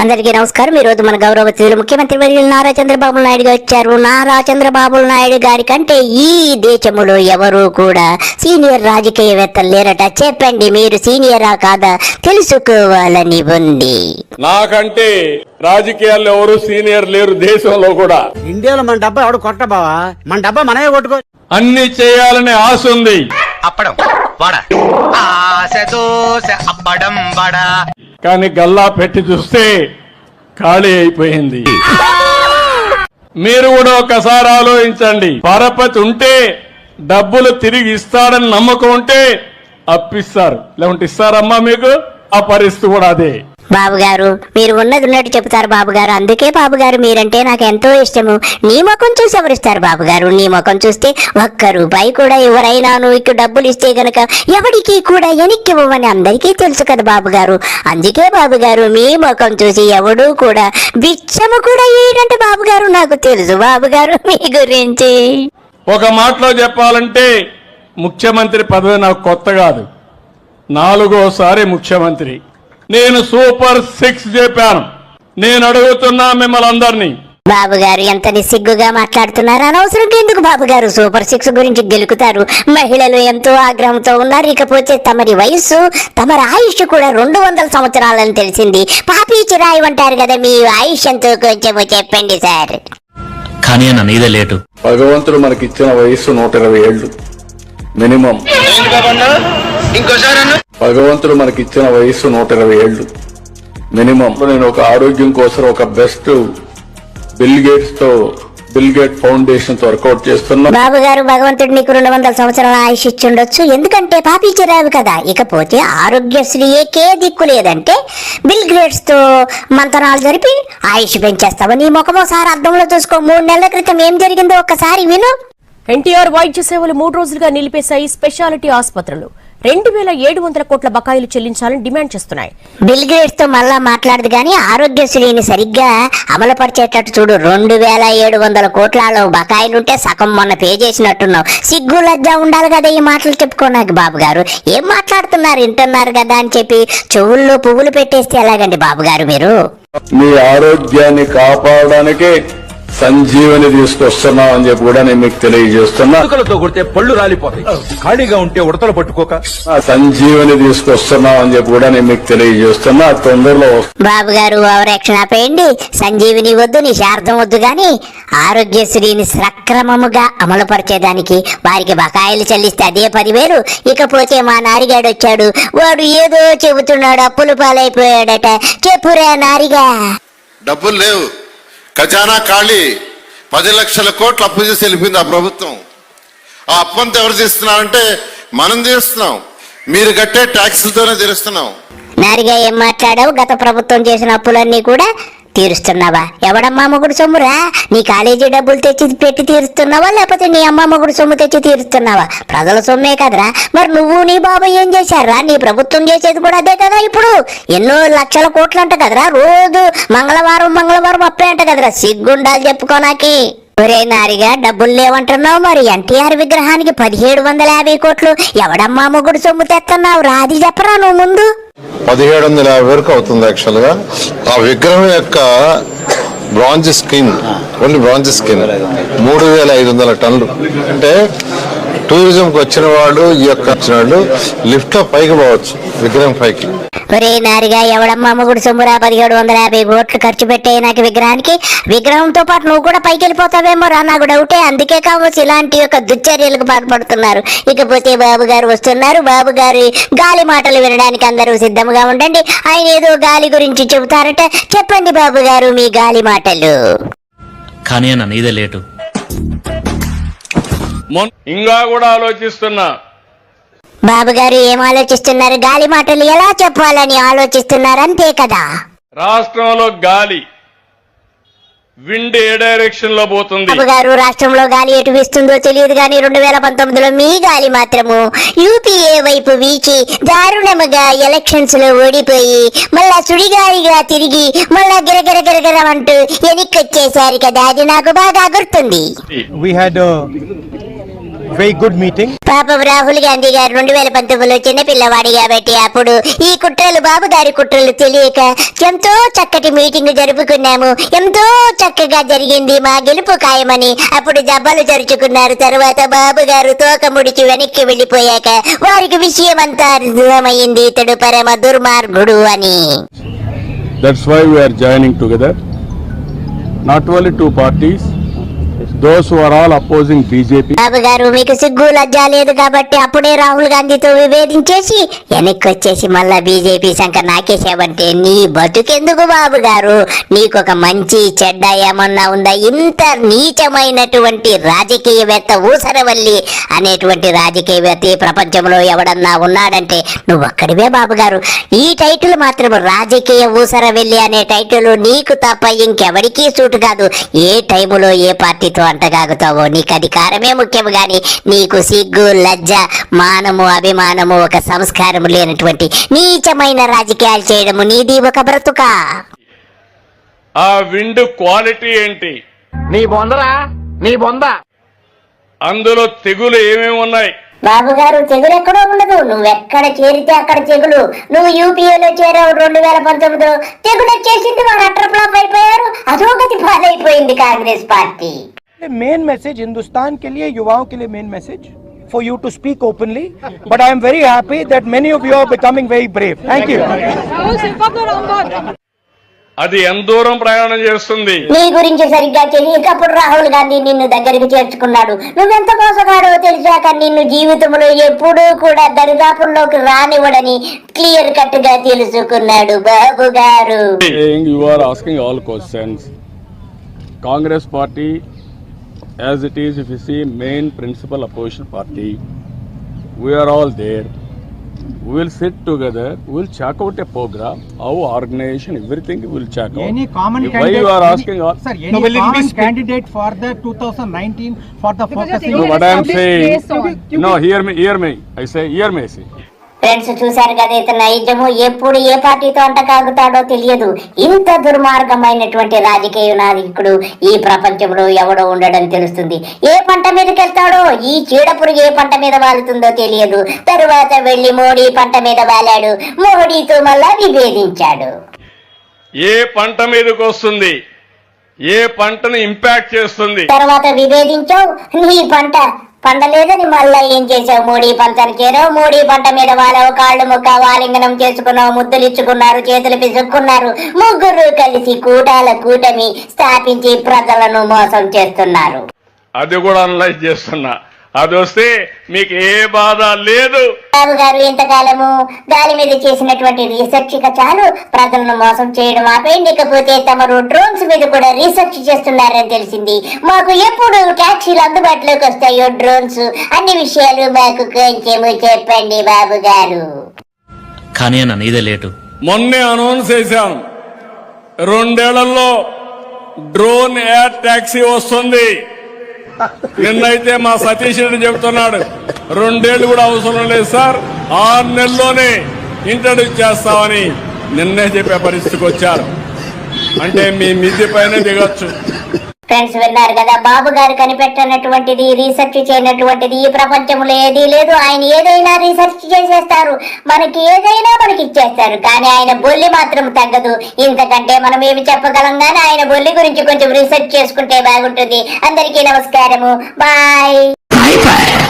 అందరికీ నమస్కారం. ఈ రోజు మన గౌరవ అతిథులు ముఖ్యమంత్రి వర్యులు నారా చంద్రబాబు నాయుడు గారు వచ్చారు. నారా చంద్రబాబు నాయుడు గారి కంటే ఈ దేశంలో ఎవరు కూడా సీనియర్ రాజకీయవేత్తలు లేరట. చెప్పండి, మీరు సీనియరా కాదా తెలుసుకోవాలని ఉంది. నాకంటే రాజకీయాల్లో ఎవరు సీనియర్ లేరు దేశంలో కూడా. ఇండియాలో మన డబ్బా ఎవడు కొట్ట బావా, మన డబ్బా మనమే కొట్టుకో. అన్ని చేయాలనే ఆశ ఉంది. అప్పడం వడ ఆశ దోశ అప్పడం వడ, కానీ గల్లా పెట్టి చూస్తే ఖాళీ అయిపోయింది. మీరు కూడా ఒకసారి ఆలోచించండి. పరపతి ఉంటే డబ్బులు తిరిగి ఇస్తాడని నమ్మకం ఉంటే అప్పిస్తారు, లేకుంటే ఇస్తారమ్మా మీకు? ఆ పరిస్థితి కూడా అదే. బాబు గారు, మీరు ఉన్నది ఉన్నట్టు చెప్తారు బాబు గారు. అందుకే బాబు గారు మీరంటే నాకు ఎంతో ఇష్టము. నీ ముఖం చూసి ఎవరిస్తారు బాబు గారు? నీ ముఖం చూస్తే ఒక్క రూపాయి కూడా ఎవరైనా నువ్వు డబ్బులు ఇస్తే గనక ఎవరికి కూడా వెనక్కి ఇవ్వమని అందరికీ తెలుసు కదా బాబు గారు. అందుకే బాబు గారు మీ ముఖం చూసి ఎవడు కూడా బిచ్చము కూడా వేయడంటే బాబు గారు నాకు తెలుసు బాబు గారు మీ గురించి. ఒక మాటలో చెప్పాలంటే ముఖ్యమంత్రి పదవి నాకు కొత్త కాదు, 4వ ముఖ్యమంత్రి. నేను సూపర్ 6 చెప్పాను. నేను అడుగుతున్నా మిమ్మల్ని అందరినీ, బాబు గారు ఎంత నిస్సిగ్గుగా మాట్లాడుతున్నారు. అనవసరంగా ఎందుకు బాబు గారు సూపర్ 6 గురించి గెలుకుతారు? మహిళలు ఎంతో ఆగ్రహంతో ఉన్నారు. ఇకపోతే తమరి వయస్సు, తమరి ఆయుష్ కూడా 200 సంవత్సరాలని తెలిసింది. పాపి చిరాయి అంటారు కదా, మీ ఆయుష్ ఎంతో కొంచెం చెప్పండి సార్. కానీ అన్న నీదే లేటు. భగవంతుడు మనకిచ్చిన వయస్సు 120 ఏళ్ళు మినిమం. భగవంతుడు మనకిచ్చిన వయస్సు 120 ఏళ్ళు మినిమం. నేను ఒక ఆరోగ్యం కోసం ఒక బెస్ట్ బిల్ గేట్ ఫౌండేషన్ తో వర్కౌట్ చేస్తున్నా. బాబు గారు, భగవంతుడు నీకు 200 సంవత్సరాల ఆయుష్ ఇచ్చుండొచ్చు, ఎందుకంటే పాపి చిరావు కదా. ఇకపోతే ఆరోగ్యశ్రీకే దిక్కు లేదంటే బిల్ గేట్స్ తో మంతనాలు జరిపి ఆయుష్ పెంచేస్తావు. నీ ముఖమోసారి అద్దంలో చూసుకో. 3 నెలల క్రితం ఏం జరిగిందో ఒక్కసారి విను. ఎన్టీఆర్ వైద్య సేవలు 3 రోజులుగా నిలిపేశాయి స్పెషాలిటీ ఆసుపత్రులు. 2700 కోట్ల బకాయిలు చెల్లించాలని డిమాండ్ చేస్తున్నాయి. బిల్ గేట్స్ తో మళ్ళా మాట్లాడదు గానీ ఆరోగ్యశ్రీని సరిగ్గా అమలు పరిచేటట్టు చూడు. 2700 కోట్లలో బకాయిలుంటే సగం మొన్న పే చేసినట్టున్నావు. సిగ్గు లజ్జ ఉండాలి కదా ఈ మాటలు చెప్పుకోనాక. బాబు గారు ఏం మాట్లాడుతున్నారు, వింటున్నారు కదా అని చెప్పి చెవుల్లో పువ్వులు పెట్టేస్తే ఎలాగండి బాబు గారు? మీరు మీ ఆరోగ్యాన్ని కాపాడడానికి సంజీవని తీసుకొస్తున్నాం అని చెప్పి కూడా నేను మీకు తెలియజేస్తున్నా. కొడితే పళ్ళు రాలిపోతాయి, ఖాళీగా ఉంటే ఉడతలు పట్టుకోక. సంజీవని తీసుకొస్తున్నాం అని చెప్పి కూడా నేను మీకు తెలియజేస్తున్నా. తొందరలో బాబు గారు ఓవరాక్షన్ ఆపేయండి. సంజీవిని వద్దు, నీ శార్థం వద్దు గాని ఆరోగ్యశ్రీని సక్రమముగా అమలు పరిచేదానికి వారికి బకాయిలు చెల్లిస్తే అదే 10,000. ఇకపోతే మా నారిగాడు వచ్చాడు, వాడు ఏదో చెబుతున్నాడు, అప్పులు పాలైపోయాడట. చెప్పురా నారిగా. డబ్బులు లేవు, ఖజానా ఖాళీ, 10 లక్షల కోట్లు అప్పు చేసి వెళ్ళిపోయింది ఆ ప్రభుత్వం. ఆ అప్పంతా ఎవరు తీస్తున్నారంటే మనం తీస్తున్నాం, మీరు కట్టే ట్యాక్సులతోనే తీరుస్తున్నాం. నారిగా ఏం మాట్లాడావు? గత ప్రభుత్వం చేసిన అప్పులన్నీ కూడా తీరుస్తున్నావా? ఎవడమ్మా మొగుడు సొమ్మురా? నీ కాలేజీ డబ్బులు తెచ్చి పెట్టి తీరుస్తున్నావా, లేకపోతే నీ అమ్మ మొగుడు సొమ్ము తెచ్చి తీరుస్తున్నావా? ప్రజల సొమ్మే కదరా. మరి నువ్వు నీ బాబు ఏం చేశారా? నీ ప్రభుత్వం చేసేది కూడా అదే కదా. ఇప్పుడు ఎన్నో లక్షల కోట్లు అంట కదరా. రోజు మంగళవారం అప్పే అంట కదరా. సిగ్గుండాలి చెప్పుకోనాకి. ఒరే నారిగా, డబ్బులు లేవంటున్నావు, మరి ఎన్టీఆర్ విగ్రహానికి 1750 కోట్లు ఎవడమ్మా మొగుడు సొమ్ము తెస్తున్నావు రా? అది చెప్పరా నువ్వు ముందు. 1750 వరకు అవుతుంది యాక్చువల్ గా. ఆ విగ్రహం యొక్క bronze skin, only bronze skin 3500 టన్నులు. అంటే టూరిజంకి వచ్చిన వాళ్ళు, ఈ యొక్క వచ్చిన వాళ్ళు లిఫ్ట్ లో పైకి పోవచ్చు విగ్రహం పైకి. ఒరే నారిగా, ఎవడమ్మా మొగుడు సొమ్మురా 1750 కోట్లు ఖర్చు పెట్టే నాకు విగ్రహానికి? విగ్రహంతో పాటు నువ్వు కూడా పైకి వెళ్ళిపోతావేమో రా, నాకు డౌటే. అందుకే కావచ్చు ఇలాంటి యొక్క దుశ్చర్యలకు పాల్పడుతున్నారు. ఇకపోతే బాబు గారు వస్తున్నారు. బాబు గారి గాలి మాటలు వినడానికి అందరూ సిద్ధంగా ఉండండి. ఆయన ఏదో గాలి గురించి చెబుతారట. చెప్పండి బాబు గారు మీ గాలి మాటలు. కానీ అన్న నీదే లేటు. ఇంకా కూడా ఆలోచిస్తున్నా. బాబు గారు ఏం ఆలోచిస్తున్నారు? గాలి మాటలు ఎలా చెప్పాలని ఆలోచిస్తున్నారు, అంతే కదా. రాష్ట్రంలో గాలి విండ్ ఏ డైరెక్షన్ లో పోతుంది? బాబు గారు, రాష్ట్రంలో గాలి ఎటు వీస్తుందో తెలియదు కానీ 2019లో మీ గాలి మాత్రము యూపీఏ వైపు వీచి దారుణముగా ఎలక్షన్స్ లో ఓడిపోయి మళ్ళా సుడిగాలిగా తిరిగి మళ్ళా గిరగిర అంటూ వెనక్కొచ్చేశారు కదా. అది నాకు బాగా గుర్తుంది. Very good meeting. పాపం రాహుల్ గాంధీ గారు 2019లో చిన్న పిల్లవాడి కాబట్టి అప్పుడు ఈ కుట్రలు బాబు గారి కుట్రలు తెలియక ఎంతో చక్కటి మీటింగ్ జరుపుకున్నాము. ఎంతో చక్కగా జరిగింది, మా గెలుపు ఖాయమని అప్పుడు జబ్బలు జరుచుకున్నారు. తర్వాత బాబు గారు తోక ముడిచి వెనక్కి వెళ్లిపోయాక వారికి విషయం అంతా అర్థమైంది, ఇతడు పరమ దుర్మార్గుడు అని. That's why we are joining together. Not only two parties, those who are all opposing BJP. బాబు గారు మీకు సిగ్గు లజ్జ లేదు కాబట్టి అప్పుడే రాహుల్ గాంధీతో విభేదించేసి వెనక్కి వచ్చేసి మళ్ళా బీజేపీ సంఖ్య నాకేసావంటే నీ బతుకెందుకు బాబు గారు? నీకు ఒక మంచి చెడ్డ ఏమన్నా ఉందా? ఇంత నీచమైనటువంటి రాజకీయవేత్త ఊసరవల్లి అనేటువంటి రాజకీయవేత్త ఈ ప్రపంచంలో ఎవడన్నా ఉన్నాడంటే నువ్వు ఒక్కడివే బాబు గారు. ఈ టైటిల్ మాత్రం రాజకీయ ఊసరవెల్లి అనే టైటిల్ నీకు తప్ప ఇంకెవరికీ సూటు కాదు. ఏ టైములో ఏ పార్టీతో అంటగాగుతావో నీకు అధికారమే ముఖ్యం గాని నీకు సిగ్గు లజ్జ మానము అభిమానము ఒక సంస్కారము లేనటువంటి నీచమైన రాజకీయాలు చేయడము నీది ఒక బ్రతుకా? ఆ విండ్ క్వాలిటీ ఏంటి? నీ బొందరా, నీ బొంద. అందులో తెగులు ఏమేమి ఉన్నాయి? బాబు గారు తెగులు ఎక్కడో ఉండదు, నువ్వెక్కడ చేరితే అక్కడ తెగులు. నువ్వు యూపీఏలో చేరావు 2019లో, తెగులు వచ్చేసింది, వారు అటర్ ఫ్లాప్ అయిపోయారు, అధోగతి పాలైపోయింది Congress party. Main message Hindustan के लिए, युवाओं के लिए main message for you to speak openly, but I am very happy that many of you are becoming very brave. Thank you. అది ఎంత దూరం ప్రయాణం చేస్తుంది? నీ గురించి సరిగ్గా తెలియకప్పుడు రాహుల్ గాంధీ నిన్ను దగ్గరికి చేర్చుకున్నాడు. నువ్వెంత మోసగాడో తెలిసాక నిన్ను జీవితంలో ఎప్పుడూ కూడా దరిదాపుల్లోకి రానివ్వడని క్లియర్ కట్ గా తెలుసుకున్నాడు బాబు గారు. You are asking all questions. Congress party, as it is, if you see, main principal opposition party, we are all there. We will sit together, we will check out a program, our organization, everything we will check out. Any common Why you are asking all? Sir, any common candidate for the 2019 for the focusing? No, what I am saying, no, hear me, I say, hear me, see. Friends చూశారు కదా, ఇతను నైజము ఎప్పుడు ఏ పార్టీతో అంటకాగుతాడో తెలియదు. ఇంత దుర్మార్గమైనటువంటి రాజకీయ నాయకుడు ఈ ప్రపంచంలో ఎవడో ఉండడం తెలుస్తుంది. ఏ పంట మీదకి వెళ్తాడో, ఈ చీడపురుగు ఏ పంట మీద వాలుతుందో తెలియదు. తరువాత వెళ్లి మోడీ పంట మీద వాలాడు, మోడీతో మళ్ళా విభేదించాడు. ఏ పంట మీదకి వస్తుంది, ఏ పంటను ఇంపాక్ట్ చేస్తుంది? తర్వాత విభేదించావు, నీ పంట పండలేదని మళ్ళా ఏం చేసావు? మోడీ పంటను చేరావు, మోడీ పంట మీద వాళ్ళ కాళ్ళు ముక్క వాలింగనం చేసుకున్నావు, ముద్దులు ఇచ్చుకున్నారు, చేతులు పిసుక్కున్నారు. ముగ్గురు కలిసి కూటమి స్థాపించి ప్రజలను మోసం చేస్తున్నారు. అది కూడా అనలైజ్ చేస్తున్నా. అది వస్తే మీకు ఏ బాధ లేదు. బాబు గారు ఇంతకాలము గాలి మీద చేసినటువంటి రీసెర్చ్ ఇక చాలు, ప్రజలను మోసం చేయడం ఆపేయండి. ఇకపోతే తమరు డ్రోన్స్ మీద కూడా రీసెర్చ్ చేస్తున్నారని తెలిసింది. మాకు ఎప్పుడు ట్యాక్సీలు అందుబాటులోకి వస్తాయో డ్రోన్స్, అన్ని విషయాలు మాకు కొంచెము చెప్పండి బాబు గారు. కానీ అన్న నీదే లేటు. మొన్నే అనౌన్స్ చేశాను, 2 ఏళ్లలో డ్రోన్ ఎయిర్ ట్యాక్సీ వస్తుంది. నిన్నైతే మా సతీష్ రెడ్డి చెబుతున్నాడు 2 ఏళ్లు కూడా అవసరం లేదు సార్, 6 నెలల్లోనే ఇంట్రడ్యూస్ చేస్తామని నిన్నే చెప్పే పరిస్థితికి వచ్చారు. అంటే మీ మిద్ది పైన దిగొచ్చు. ఫ్రెండ్స్ విన్నారు కదా, బాబు గారు కనిపెట్టనటువంటిది, రీసెర్చ్ చేయనటువంటిది ఈ ప్రపంచంలో ఏదీ లేదు. ఆయన ఏదైనా రీసెర్చ్ చేసేస్తారు, మనకి ఏదైనా మనకి ఇచ్చేస్తారు, కానీ ఆయన బొల్లి మాత్రం తగ్గదు. ఇంతకంటే మనం ఏమి చెప్పగలం కానీ ఆయన బొల్లి గురించి కొంచెం రీసెర్చ్ చేసుకుంటే బాగుంటుంది. అందరికీ నమస్కారము, బాయ్.